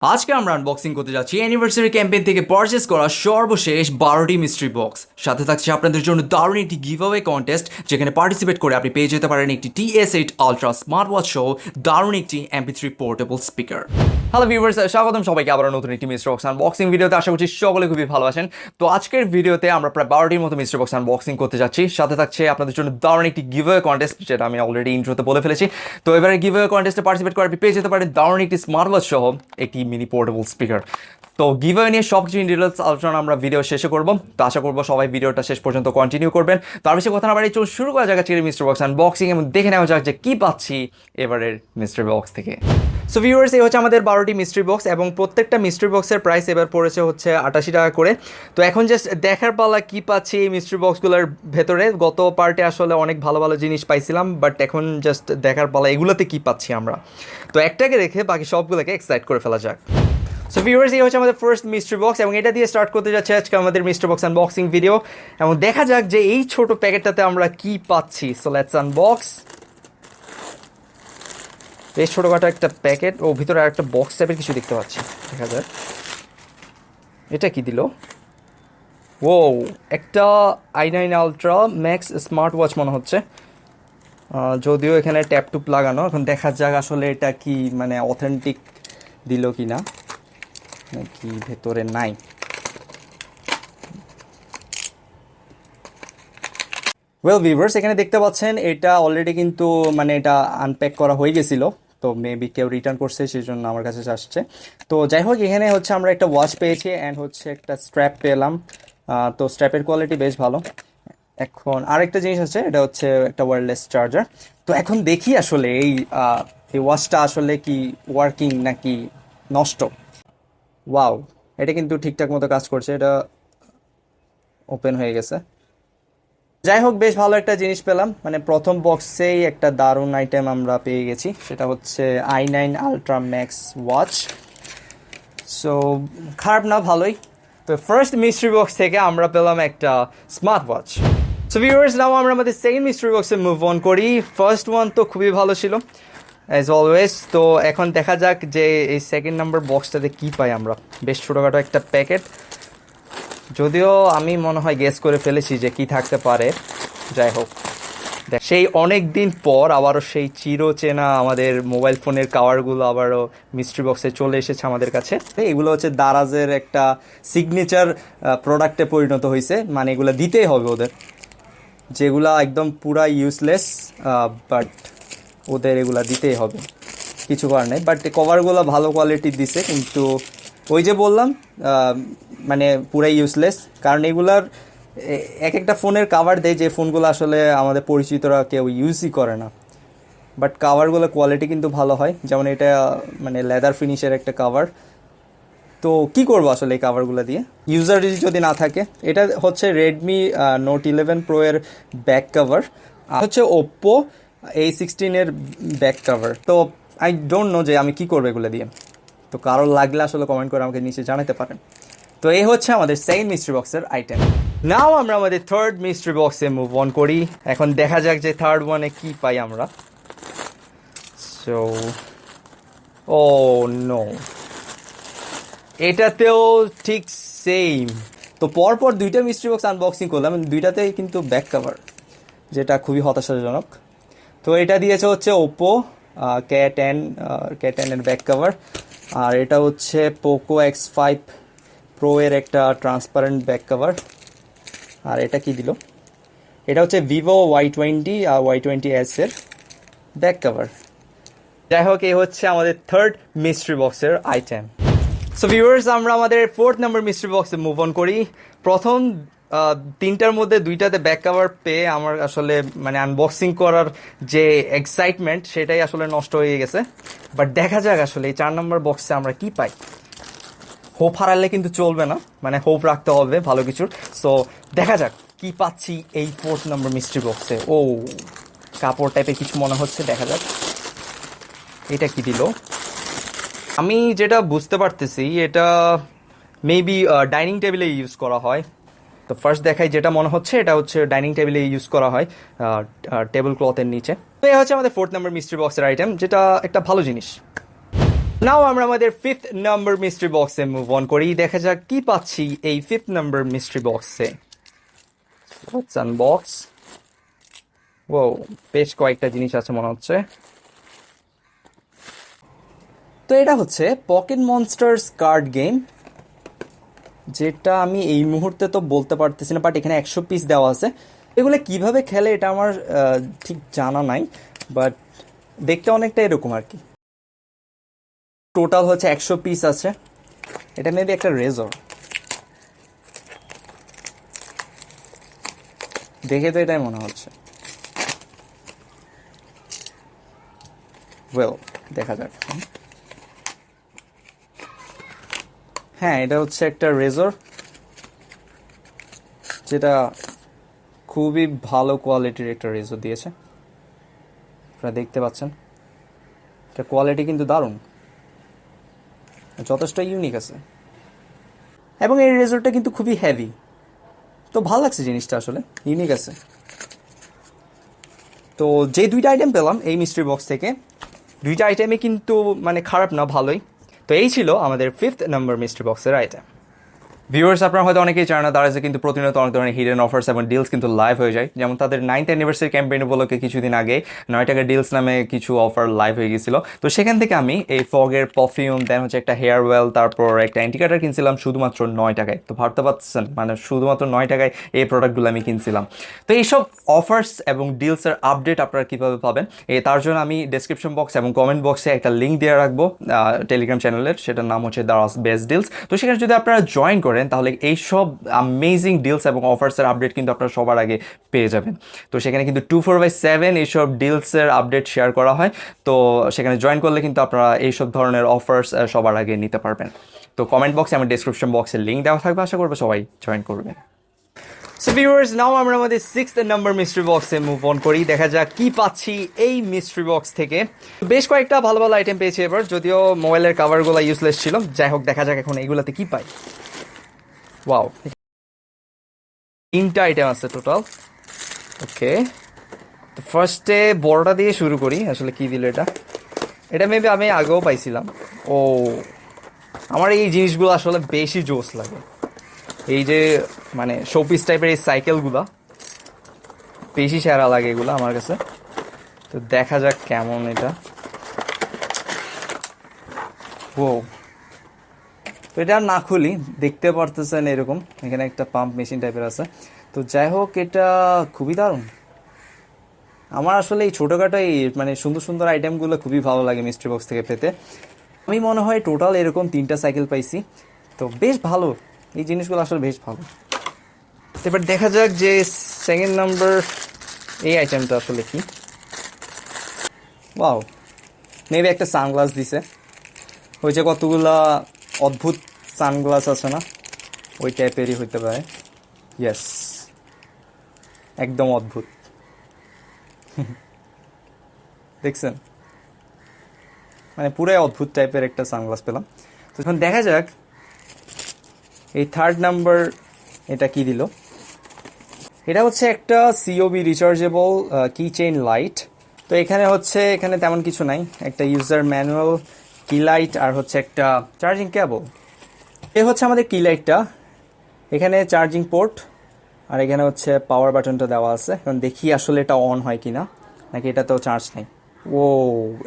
আজকে আমরা আনবক্সিং করতে যাচ্ছি অ্যানিভার্সারি ক্যাম্পেইন থেকে পারচেস করা সর্বশেষ 12টি মিস্ট্রি বক্স। সাথে থাকছে আপনাদের জন্য দারুণ একটি গিভঅ্যাওয়ে কন্টেস্ট, যেখানে পার্টিসিপেট করে আপনি পেয়ে যেতে পারেন একটি TS8 আলট্রা স্মার্ট ওয়াচ সহ দারুণ একটি MP3 portable speaker. Hello viewers, স্বাগতম সবাইকে আবার নতুন একটি মিস্ট্রি বক্স আনবক্সিং ভিডিওতে। আশা করছি সকলে খুবই ভালোবাসেন। তো আজকের ভিডিওতে আমরা প্রায় 12টির মতো মিস্ট্রি বক্স আনবক্সিং করতে যাচ্ছি। সাথে থাকছে আপনাদের জন্য দারুণ একটি গিভঅ্যাওয়ে কন্টেস্ট, যেটা আমি অলরেডি ইন্ট্রোতে বলে ফেলেছি। তো এবারে গিভঅ্যাওয়ে কন্টেস্টে পার্টিসিপেট করে আপনি পেয়ে যেতে পারেন দারুণ একটি স্মার্ট ওয়াচ সহ একটি মিনি পোর্টেবল স্পিকার। তো গিভঅ্যাওয়ে নিয়ে সব কিছু ইন ডিটেলস আলোচনা আমরা ভিডিও শেষে করবো। তো আশা করবো সবাই ভিডিওটা শেষ পর্যন্ত কন্টিনিউ করবেন। তার বেশি কথা না বাড়ি চল শুরু করা যাক আজকের মিস্টার বক্স আনবক্সিং এবং দেখে নেওয়া যাক যে কী পাচ্ছি এবারের মিস্টার বক্স থেকে। সো ভিউয়ার্স, এই হচ্ছে আমাদের 12টি মিস্ট্রি বক্স এবং প্রত্যেকটা মিস্ট্রি বক্সের প্রাইস এবার পড়েছে হচ্ছে 88 টাকা করে। তো এখন জাস্ট দেখার পালা কী পাচ্ছি এই মিস্ট্রি বক্সগুলোর ভেতরে। গত পার্টে আসলে অনেক ভালো ভালো জিনিস পাইছিলাম, বাট এখন জাস্ট দেখার পালা এগুলোতে কী পাচ্ছি আমরা। তো একটাকে রেখে বাকি সবগুলোকে এক্সাইট করে ফেলা যাক। সো ভিউয়ার্স, এই হচ্ছে আমাদের ফার্স্ট মিস্ট্রি বক্স এবং এটা দিয়ে স্টার্ট করতে যাচ্ছে আজকে আমাদের মিস্ট্রি বক্স আনবক্সিং ভিডিও এবং দেখা যাক যে এই ছোট প্যাকেটটাতে আমরা কী পাচ্ছি। So let's unbox. বেশ ছোটোখাটো একটা প্যাকেট, ও ভিতরে আর একটা বক্স টাইপের কিছু দেখতে পাচ্ছি। দেখা যাক এটা কি দিল। ও, একটা i9 ultra max smart watch মনে হচ্ছে, যদিও এখানে ট্যাপ টুপ লাগানো। এখন দেখা যাক আসলে এটা কি মানে অথেন্টিক দিল কি না, নাকি ভেতরে নাই। ওয়েল ভিউয়ার্স, এখানে দেখতে পাচ্ছেন এটা অলরেডি কিন্তু মানে এটা আনপ্যাক করা হয়ে গেছিলো। তো মেবি কেউ রিটার্ন করছে, সেই জন্য আমার কাছে আসছে। তো যাই হোক, এখানে হচ্ছে আমরা একটা ওয়াচ পেয়েছি অ্যান্ড হচ্ছে একটা স্ট্র্যাপ পেলাম। তো স্ট্র্যাপের কোয়ালিটি বেশ ভালো। এখন আরেকটা জিনিস আছে, এটা হচ্ছে একটা ওয়্যারলেস চার্জার। তো এখন দেখি আসলে এই ওয়াচটা আসলে কি ওয়ার্কিং নাকি নষ্ট। ওয়াও, এটা কিন্তু ঠিকঠাক মতো কাজ করছে, এটা ওপেন হয়ে গেছে। যাই হোক, বেশ ভালো একটা জিনিস পেলাম, মানে প্রথম বক্সেই একটা দারুণ আইটেম আমরা পেয়ে গেছি, সেটা হচ্ছে i9 ultra max watch. So খারাপ না, ভালোই। তো ফার্স্ট মিস্ট্রি বক্স থেকে আমরা পেলাম একটা স্মার্ট ওয়াচ। সো ভিউয়ার্স, নাও আমরা আমাদের সেকেন্ড মিস্ট্রি বক্সে মুভ অন করি। ফার্স্ট ওয়ান তো খুবই ভালো ছিল অ্যাজ অলওয়েজ। তো এখন দেখা যাক যে এই সেকেন্ড নাম্বার বক্সটাতে কী পাই আমরা। বেশ ছোটোখাটো একটা প্যাকেট, যদিও আমি মনে হয় গেস করে ফেলেছি যে কি থাকতে পারে। যাই হোক, সেই অনেক দিন পর আবারও সেই চিরচেনা আমাদের মোবাইল ফোনের কাভারগুলো আবারও মিস্ট্রি বক্সে চলে এসেছে আমাদের কাছে। এগুলো হচ্ছে দারাজের একটা সিগনেচার প্রোডাক্টে পরিণত হয়েছে, মানে এগুলো দিতেই হবে ওদের, যেগুলা একদম পুরা ইউজলেস, বাট ওদের এগুলা দিতেই হবে, কিছু করার নেই। বাট কভারগুলো ভালো কোয়ালিটির দিছে, কিন্তু ওই যে বললাম মানে পুরাই ইউজলেস, কারণ এগুলার এক একটা ফোনের কাভার দেয় যে ফোনগুলো আসলে আমাদের পরিচিতরা কেউ ইউজই করে না, বাট কাভারগুলো কোয়ালিটি কিন্তু ভালো হয়। যেমন এটা মানে লেদার ফিনিশের একটা কাভার। তো কি করবো আসলে এই কাভারগুলো দিয়ে, ইউজার যদি না থাকে। এটা হচ্ছে রেডমি নোট 11 প্রো এর ব্যাক কাভার, হচ্ছে ওপ্পো A16 এর ব্যাক কাভার। তো আই ডোন্ট নো যে আমি কি করবো এগুলো দিয়ে। তো কারোর লাগলে আসলে কমেন্ট করে আমাকে নিচে জানাতে পারেন। তো এই হচ্ছে আমাদের সেকেন্ড মিস্ট্রি বক্সের আইটেম। নাও আমরা আমাদের থার্ড মিস্ট্রি বক্সে মুভ অন করি। এখন দেখা যাক যে থার্ড ওয়ানে কি পাই আমরা। সো ও নো, এটাতেও ঠিক সেম। তো পরপর দুইটা মিস্ট্রি বক্স আনবক্সিং করলাম, দুইটাতেই কিন্তু ব্যাক কাভার, যেটা খুবই হতাশাজনক। তো এটা দিয়েছে হচ্ছে ওপ্পো K10 এর ব্যাক কাভার, আর এটা হচ্ছে পোকো X5 প্রো এর একটা ট্রান্সপারেন্ট ব্যাক কাভার। আর এটা কি দিল, এটা হচ্ছে ভিভো Y20 আর Y20s এর ব্যাক কাভার। যাই হোক, এই হচ্ছে আমাদের থার্ড মিস্ট্রি বক্সের আইটেম। সো ভিউয়ার্স, আমরা আমাদের ফোর্থ নাম্বার মিস্ট্রি বক্সে মুভ অন করি। প্রথম তিনটার মধ্যে দুইটাতে ব্যাক কাভার পেয়ে আমার আসলে মানে আনবক্সিং করার যে এক্সাইটমেন্ট সেটাই আসলে নষ্ট হয়ে গেছে। বাট দেখা যাক আসলে এই 4 নম্বর বক্সে আমরা কি পাই। হোপ হারালে কিন্তু চলবে না, মানে হোপ রাখতে হবে ভালো কিছুর। সো দেখা যাক কি পাচ্ছি এই ফোর্থ নাম্বার মিস্ট্রি বক্সে। ও, কাপড় টাইপের কিছু মনে হচ্ছে, দেখা যাক এটা কি দিল। আমি যেটা বুঝতে পারতেছি এটা মেবি ডাইনিং টেবিলে ইউজ করা হয়। তো ফার্স্ট দেখাই যেটা মনে হচ্ছে, এটা হচ্ছে ডাইনিং টেবিলে ইউজ করা হয় টেবিল ক্লথের নিচে। তো এই হচ্ছে আমাদের ফোর্থ নাম্বার মিস্ট্রি বক্সের আইটেম, যেটা একটা ভালো জিনিস। নাও আমরা আমাদের 5th নাম্বার মিস্ট্রি বক্সে মুভ অন করি, দেখা যাক কি পাচ্ছি এই 5th নাম্বার মিস্ট্রি বক্সে। Let's unbox. ও বেশ কয়েকটা জিনিস আছে মনে হচ্ছে। তো এটা হচ্ছে পকেট মনস্টার্স কার্ড গেম, যেটা আমি এই মুহূর্তে তো বলতে পারতেছি না, বাট এখানে 100 পিস দেওয়া আছে। এগুলো কিভাবে খেলে এটা আমার ঠিক জানা নাই, বাট দেখতে অনেকটা এরকম আর কি। টোটাল হচ্ছে 100 পিস আছে। এটা মেবি একটা রেজর, দেখে তো এটাই মনে হচ্ছে। ওয়েল দেখা যাক। হ্যাঁ, এটা হচ্ছে একটা রেজর, যেটা খুবই ভালো কোয়ালিটির একটা রেজর দিয়েছে, আপনারা দেখতে পাচ্ছেন। এটা কোয়ালিটি কিন্তু দারুণ, যথেষ্ট ইউনিক আছে, এবং এই রেজরটা কিন্তু খুবই হেভি। তো ভালো লাগছে জিনিসটা, আসলে ইউনিক আছে। তো যে দুইটা আইটেম পেলাম এই মিস্ট্রি বক্স থেকে, দুইটা আইটেমই কিন্তু মানে খারাপ না, ভালোই। তো এই ছিল আমাদের 5th নাম্বার মিস্ট্রি বক্সের আইটেম। ভিউয়ার্স, আপনারা হয়তো অনেকেই জানেন না, দারাজে কিন্তু প্রতিনিয়ত অনেক ধরনের হিডেন অফার্স এবং ডিলস কিন্তু লাইভ হয়ে যায়। যেমন তাদের 9th অ্যানিভার্সারি ক্যাম্পেইন উপলক্ষে কিছুদিন আগে 9 টাকা ডিলস নামে কিছু অফার লাইভ হয়ে গেছিল। তো সেখান থেকে আমি এই ফগের পারফিউম, দেন হচ্ছে একটা হেয়ার ওয়েল, তারপর একটা অ্যান্টিকাটার কিনছিলাম শুধুমাত্র 9 টাকায়। তো ভাবতে পারছেন, মানে শুধুমাত্র 9 টাকায় এই প্রোডাক্টগুলো আমি কিনছিলাম। তো এইসব অফার্স এবং ডিলসের আপডেট আপনারা কীভাবে পাবেন, তার জন্য আমি ডেসক্রিপশন বক্স এবং কমেন্ট বক্সে একটা লিঙ্ক দিয়ে রাখবো টেলিগ্রাম চ্যানেলের, সেটার নাম হচ্ছে দারাজ বেস্ট ডিলস। তো সেখানে যদি আপনারা জয়েন করেন, তাহলে এইসব অ্যামেজিং ডিলস এবং অফার্সের আপডেট কিন্তু আপনারা সবার আগে পেয়ে যাবেন। তো সেখানে কিন্তু 24/7 এইসব ডিলসের আপডেট শেয়ার করা হয়। তো সেখানে জয়েন করলে কিন্তু আপনারা এইসব ধরনের অফার্স সবার আগে নিতে পারবেন। তো কমেন্ট বক্সে আমার ডেসক্রিপশন বক্সে লিঙ্ক দেওয়া থাকবে, আশা করবো সবাই জয়েন করবেন। সো ভিউয়ার্স, নাও আমরা আমাদের 6th নাম্বার মিস্ট্রি বক্সে মুভ অন করি, দেখা যাক কি পাচ্ছি এই মিস্ট্রি বক্স থেকে। বেশ কয়েকটা ভালো ভালো আইটেম পেয়েছি এবার, যদিও মোবাইলের কাভারগুলো ইউজলেস ছিল। যাই হোক, দেখা যাক এখন এগুলাতে কি পাই। ওয়াও, 3টা আইটেম আছে টোটাল। ওকে, তো ফার্স্টে বড়টা দিয়ে শুরু করি। আসলে কি দিল এটা? এটা মেবি আমি আগেও পাইছিলাম। ও, আমার এই জিনিসগুলো আসলে বেশি জোস লাগে। এই যে মানে শোপিস টাইপের এই সাইকেলগুলা বেশি সেরা লাগে এগুলো আমার কাছে। তো দেখা যাক কেমন এটা। ও, তো এটা না খুলি, দেখতে পারতেছেন এরকম এখানে একটা পাম্প মেশিন টাইপের আছে। তো যাই হোক, এটা খুবই দারুণ। আমার আসলে এই ছোটোখাটো এই মানে সুন্দর সুন্দর আইটেমগুলো খুবই ভালো লাগে মিস্ট্রি বক্স থেকে পেতে। আমি মনে হয় টোটাল এরকম 3টা সাইকেল পাইছি। তো বেশ ভালো, এই জিনিসগুলো আসলে বেশ ভালো। এবার দেখা যাক যে 2nd নাম্বার এই আইটেমটা আসলে কি। ওয়াও, মেবি একটা সানগ্লাস দিছে। ওই যে কতগুলা অদ্ভুত সানগ্লাস আছে না, ওই টাইপেরই হইতে পারে। ইয়েস, একদম অদ্ভুত। দেখছেন, মানে পুরাই অদ্ভুত টাইপের একটা সানগ্লাস পেলাম। তো এখন দেখা যাক এই 3rd নাম্বার এটা কি দিল। এটা হচ্ছে একটা সিওবি রিচার্জেবল কি চেইন লাইট। তো এখানে তেমন কিছু নাই, একটা ইউজার ম্যানুয়াল, কি লাইট, আর হচ্ছে একটা চার্জিং কেবল। এ হচ্ছে আমাদের কি লাইটটা। এখানে চার্জিং পোর্ট, আর এখানে হচ্ছে পাওয়ার বাটনটা দেওয়া আছে। এখন দেখি আসলে এটা অন হয় কিনা, নাকি এটাতেও চার্জ নেই। ও,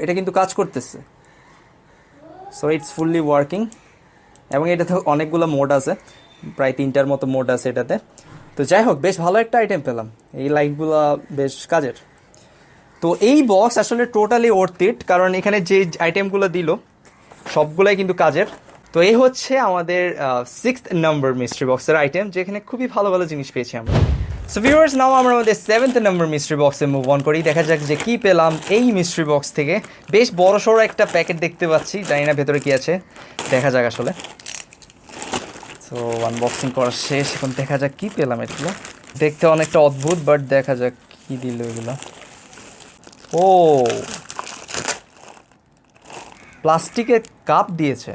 এটা কিন্তু কাজ করতেছে। সো ইটস ফুললি ওয়ার্কিং, এবং এটাতে অনেকগুলো মোড আছে, প্রায় 3টার মতো মোড আছে এটাতে। তো যাই হোক, বেশ ভালো একটা আইটেম পেলাম, এই লাইটগুলো বেশ কাজের। তো এই বক্স আসলে টোটালি ওর্থ ইট, কারণ এখানে যে আইটেমগুলো দিল সবগুলাই কিন্তু কাজের। তো এই হচ্ছে আমাদের 6th নাম্বার মিস্ট্রি বক্সের আইটেম, যেখানে খুবই ভালো ভালো জিনিস পেয়েছি আমরা। সো ভিউয়ার্স, নাও আমরা আমাদের 7th নাম্বার মিস্ট্রি বক্সে মুভ অন করি, দেখা যাক যে কি পেলাম এই মিস্ট্রি বক্স থেকে। বেশ বড় সড়ো একটা প্যাকেট দেখতে পাচ্ছি, জানি না ভেতরে কি আছে, দেখা যাক আসলে। তো আনবক্সিং করা শেষ, এখন দেখা যাক কি পেলাম। এগুলো দেখতে অনেকটা অদ্ভুত, বাট দেখা যাক কি দিল এগুলো। ও, প্লাস্টিকের কাপ দিয়েছে।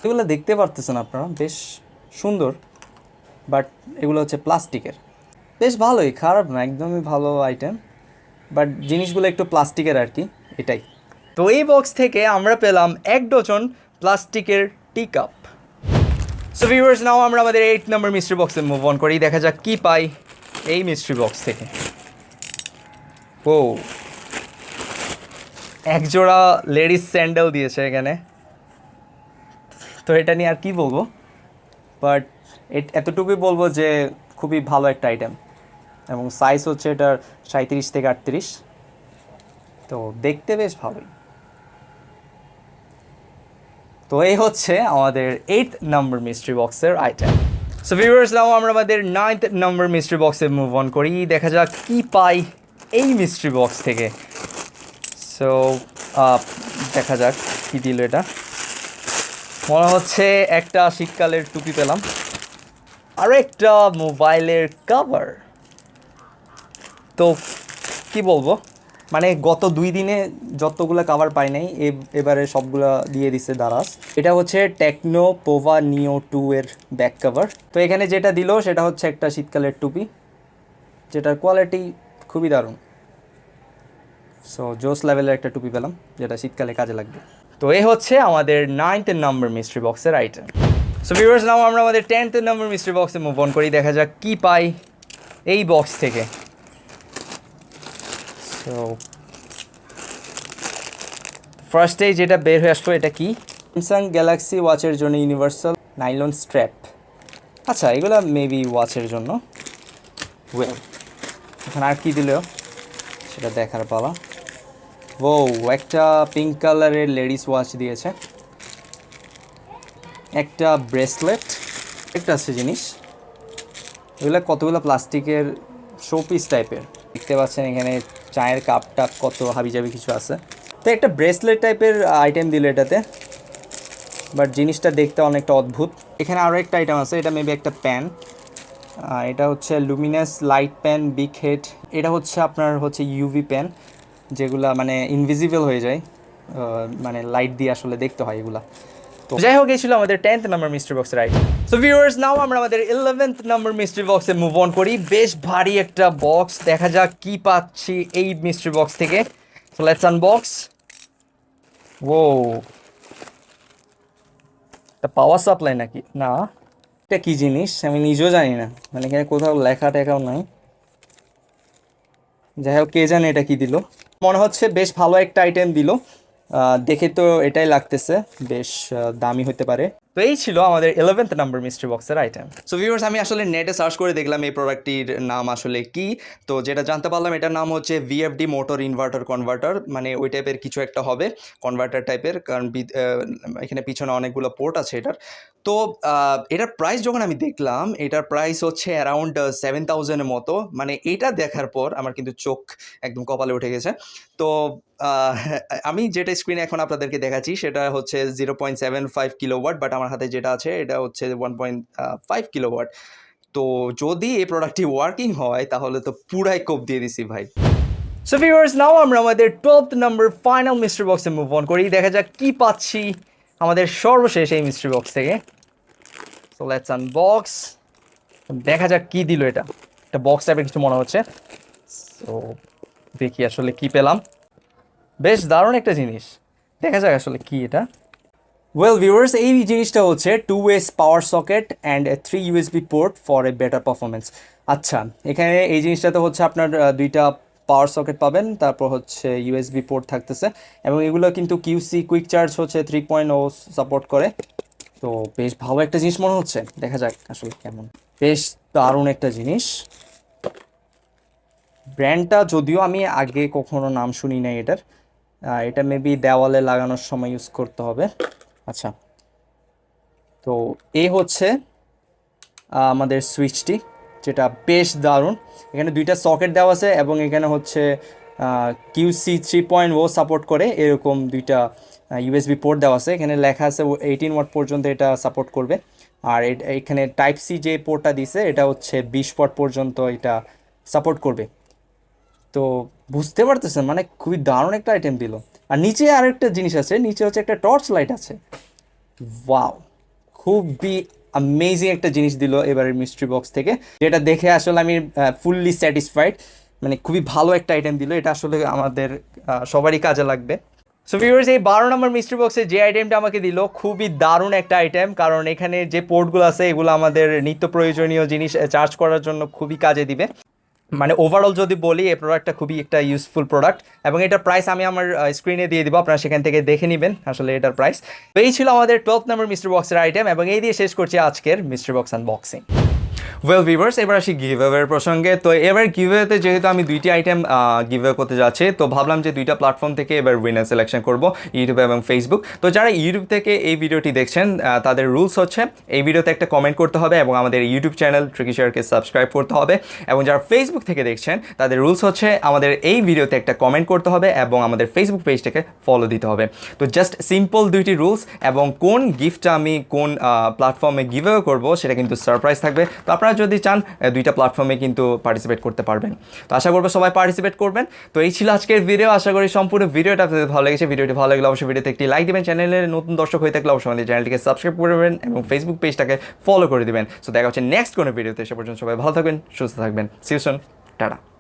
এগুলো দেখতে পারতেছেন আপনারা, বেশ সুন্দর, বাট এগুলো হচ্ছে প্লাস্টিকের। বেশ ভালোই, খারাপ না, একদমই ভালো আইটেম, বাট জিনিসগুলো একটু প্লাস্টিকের আর কি, এটাই। তো এই বক্স থেকে আমরা পেলাম 1 ডজন প্লাস্টিকের টি কাপ। সো ভিউয়ার্স, নাও আমরা আমাদের 8 নম্বর মিস্ট্রি বক্সে মুভ অন করি, দেখা যাক কি পাই এই মিস্ট্রি বক্স থেকে। ও, এক জোড়া লেডিস স্যান্ডেল দিয়েছে এখানে। তো এটা নিয়ে আর কি বলবো, বাট এতটুকুই বলবো যে খুবই ভালো একটা আইটেম, এবং সাইজ হচ্ছে এটার 37 থেকে 38, তো দেখতে বেশ ভালোই। তো এই হচ্ছে আমাদের 8 নম্বর মিস্ট্রি বক্সের আইটেম। সো ভিউয়ার্স, নাও আমরা আমাদের 9th নম্বর মিস্ট্রি বক্সে মুভ অন করি, দেখা যাক কি পাই এই মিস্ট্রি বক্স থেকে। সো দেখা যাক কি দিল এটা। মনে হচ্ছে একটা শীতকালের টুপি পেলাম, আর একটা মোবাইলের কভার। তো কি বলবো, মানে গত 2 দিনে যতগুলো কভার পাই নাই এবারে সবগুলো দিয়ে দিচ্ছে দারাজ। এটা হচ্ছে টেকনো পোভা নিও 2 এর ব্যাক কভার। তো এখানে যেটা দিল সেটা হচ্ছে একটা শীতকালের টুপি, যেটার কোয়ালিটি খুবই দারুণ। সো জোস লেভেলের একটা টুপি পেলাম, যেটা শীতকালে কাজে লাগবে। তো এই হচ্ছে আমাদের 9th নম্বর মিস্ট্রি বক্সের আইটেম। সো ভিউয়ার্স, নাও আমরা আমাদের 10th নম্বর মিস্ট্রি বক্সে মুভ অন করি, দেখা যাক কি পাই এই বক্স থেকে। তো ফার্স্টেই যেটা বের হয়ে আসলো, এটা কি? স্যামসাং গ্যালাক্সি ওয়াচের জন্য ইউনিভার্সাল নাইলন স্ট্র্যাপ। আচ্ছা, এগুলো মেবি ওয়াচের জন্য। ওয়েল, এখানে আর কি দিল সেটা দেখার পালা। ও, একটা পিঙ্ক কালারের লেডিস ওয়াচ দিয়েছে, একটা ব্রেসলেট, একটা আছে জিনিস। এগুলো কতগুলো প্লাস্টিকের শোপিস টাইপের, দেখতে পাচ্ছেন এখানে চায়ের কাপ টাপ কত হাবিজাবি কিছু আছে। তো একটা ব্রেসলেট টাইপের আইটেম দিল এটাতে, বাট জিনিসটা দেখতে অনেকটা অদ্ভুত। এখানে আরও একটা আইটেম আছে, এটা মেবি একটা প্যান। এটা হচ্ছে Luminous light pan big head. এটা হচ্ছে আপনার হচ্ছে ইউভি প্যান, যেগুলা মানে ইনভিজিবল হয়ে যায়, মানে লাইট দিয়ে আসলে দেখতে হয় এগুলা। তো যাই হোক, এই ছিল আমাদের 10th নম্বর মিস্ট্রি বক্সের আইটেম। সো ভিউয়ার্স, নাও আমরা আমাদের 11th নম্বর মিস্ট্রি বক্সে মুভ অন করি। বেশ ভারী একটা বক্স, দেখা যাক কি পাচ্ছি এই মিস্ট্রি বক্স থেকে। So let's unbox. ও, এটা পাওয়ার সাপ্লাই নাকি? না, এটা কি জিনিস আমি নিজেও জানি না, মানে এখানে কোথাও লেখা টেখাও নাই। যাই হোক, কে জানে এটা কি দিল। মনে হচ্ছে বেশ ভালো একটা আইটেম দিল, দেখে তো এটাই লাগতেছে বেশ দামি হতে পারে। তো এই ছিল আমাদের 11th নম্বর মিস্ট্রি বক্সের আইটেম। সো ভিউয়ার্স, আমি আসলে নেটে সার্চ করে দেখলাম এই প্রোডাক্টটির নাম আসলে কি। তো যেটা জানতে পারলাম, এটার নাম হচ্ছে ভিএফডি মোটর ইনভার্টার কনভার্টার, মানে ওই টাইপের কিছু একটা হবে, কনভার্টার টাইপের, কারণ এখানে পিছনে অনেকগুলো পোর্ট আছে এটার। তো এটার প্রাইস যখন আমি দেখলাম, এটার প্রাইস হচ্ছে অ্যারাউন্ড 7,000-এর মতো। মানে এটা দেখার পর আমার কিন্তু চোখ একদম কপালে উঠে গেছে। তো আমি যেটা স্ক্রিনে এখন আপনাদেরকে দেখাচ্ছি সেটা হচ্ছে 0.75 কিলোওয়াট, বাট আমার হাতে যেটা আছে এটা হচ্ছে 1.5 কিলোওয়াট। তো যদি এই প্রোডাক্টটি ওয়ার্কিং হয় তাহলে তো পুরাই কোপ দিয়ে দিছি ভাই। সো ভিউয়ার্স, নাও আমরা আমাদের 12th নম্বর ফাইনাল মিস্ট্রি বক্সে মুভ অন করি, দেখা যাক কি পাচ্ছি আমাদের সর্বশেষ এই মিস্ট্রি বক্স থেকে। সো লেটস আনবক্স, দেখা যাক কি দিল এটা। একটা বক্স টাইপের কিছু মনে হচ্ছে। সো দেখি আসলে কি পেলাম। বেশ দারুণ একটা জিনিস, দেখা যাক আসলে কি এটা। ওয়েল ভিউয়ার্স, এই জিনিসটা হচ্ছে 2 ways power socket and 3 USB port for a better performance. আচ্ছা, এখানে এই জিনিসটাতে হচ্ছে আপনার 2টা পাওয়ার সকেট পাবেন, তারপর হচ্ছে ইউএসবি পোর্ট থাকতেছে, এবং এগুলো কিন্তু কিউসি কুইক চার্জ হচ্ছে 3.0 সাপোর্ট করে। তো বেশ ভালো একটা জিনিস মনে হচ্ছে, দেখা যাক আসলে কেমন। বেশ দারুণ একটা জিনিস। ব্র্যান্ডটা যদিও আমি আগে কখনো নাম শুনি নাই এটার, এটা মেবি দেওয়ালে লাগানোর সময় ইউজ করতে হবে। আচ্ছা, তো এই হচ্ছে আমাদের সুইচটি, যেটা বেশ দারুণ। এখানে 2টা সকেট দেওয়া আছে, এবং এখানে হচ্ছে কিউসি 3.0 সাপোর্ট করে এরকম 2টা ইউএসবি পোর্ট দেওয়া আছে। এখানে লেখা আছে 18 ওয়াট পর্যন্ত এটা সাপোর্ট করবে। আর এখানে টাইপ সি যে পোর্টটা দিছে এটা হচ্ছে 20 ওয়াট পর্যন্ত এটা সাপোর্ট করবে। তো বুঝতে পারতেছেন, মানে খুবই দারুণ একটা আইটেম দিল। আর নিচে আরেকটা জিনিস আছে, নিচে হচ্ছে একটা টর্চ লাইট আছে। ওয়াও, খুবই অ্যামেজিং একটা জিনিস দিল এবারের মিস্ট্রি বক্স থেকে, যেটা দেখে আসলে আমি ফুললি স্যাটিসফাইড। মানে খুবই ভালো একটা আইটেম দিল, এটা আসলে আমাদের সবারই কাজে লাগবে। সো ভিউয়ার্স, এই 12 নম্বর মিস্ট্রি বক্সে যে আইটেমটা আমাকে দিল খুবই দারুণ একটা আইটেম, কারণ এখানে যে পোর্টগুলো আছে এগুলো আমাদের নিত্য প্রয়োজনীয় জিনিস চার্জ করার জন্য খুবই কাজে দিবে। মানে ওভারঅল যদি বলি এই প্রোডাক্টটা খুবই একটা ইউজফুল প্রোডাক্ট, এবং এটার প্রাইস আমি আমার স্ক্রিনে দিয়ে দিব, আপনারা সেখান থেকে দেখে নেবেন আসলে এটার প্রাইস। তো এই ছিল আমাদের 12 নম্বর মিস্ট্রি বক্সের আইটেম, এবং এই দিয়ে শেষ করছি আজকের mystery box unboxing. Well viewers, এবার আসি গিভঅ্যাওয়ের প্রসঙ্গে। তো এবার গিভঅ্যাওয়েতে যেহেতু আমি দুইটি আইটেম গিভঅ্যাওয়ে করতে যাচ্ছি, তো ভাবলাম যে দুইটা প্ল্যাটফর্ম থেকে এবার উইনার সিলেকশন করব, ইউটিউব এবং ফেসবুক। তো যারা ইউটিউব থেকে এই ভিডিওটি দেখছেন তাদের রুলস হচ্ছে এই ভিডিওতে একটা কমেন্ট করতে হবে এবং আমাদের ইউটিউব চ্যানেল ট্রিকি শেয়ারকে সাবস্ক্রাইব করতে হবে। এবং যারা ফেসবুক থেকে দেখছেন তাদের রুলস হচ্ছে আমাদের এই ভিডিওতে একটা কমেন্ট করতে হবে এবং আমাদের ফেসবুক পেজটাকে ফলো দিতে হবে। তো জাস্ট সিম্পল দুইটি রুলস, এবং কোন গিফটটা আমি কোন প্ল্যাটফর্মে গিভঅ্যাওয়ে করব সেটা কিন্তু সারপ্রাইজ থাকবে। তো আপনারা যদি চান দুইটা প্ল্যাটফর্মে কিন্তু পার্টিসিপেট করতে পারবেন। তো আশা করবো সবাই পার্টিসিপেট করবেন। তো এই ছিল আজকের ভিডিও, আশা করি সম্পূর্ণ ভিডিওটা আপনাদের ভালো লেগেছে। ভিডিওটি ভালো লাগলে অবশ্যই ভিডিওতে একটি লাইক দেবেন, চ্যানেলের নতুন দর্শক হয়ে থাকলে অবশ্যই আমাদের চ্যানেলটিকে সাবস্ক্রাইব করবেন এবং ফেসবুক পেজটাকে ফলো করে দেবেন। সো দেখা হচ্ছে নেক্সট কোনো ভিডিওতে। সে পর্যন্ত সবাই ভালো থাকবেন, সুস্থ থাকবেন। See you soon, tata.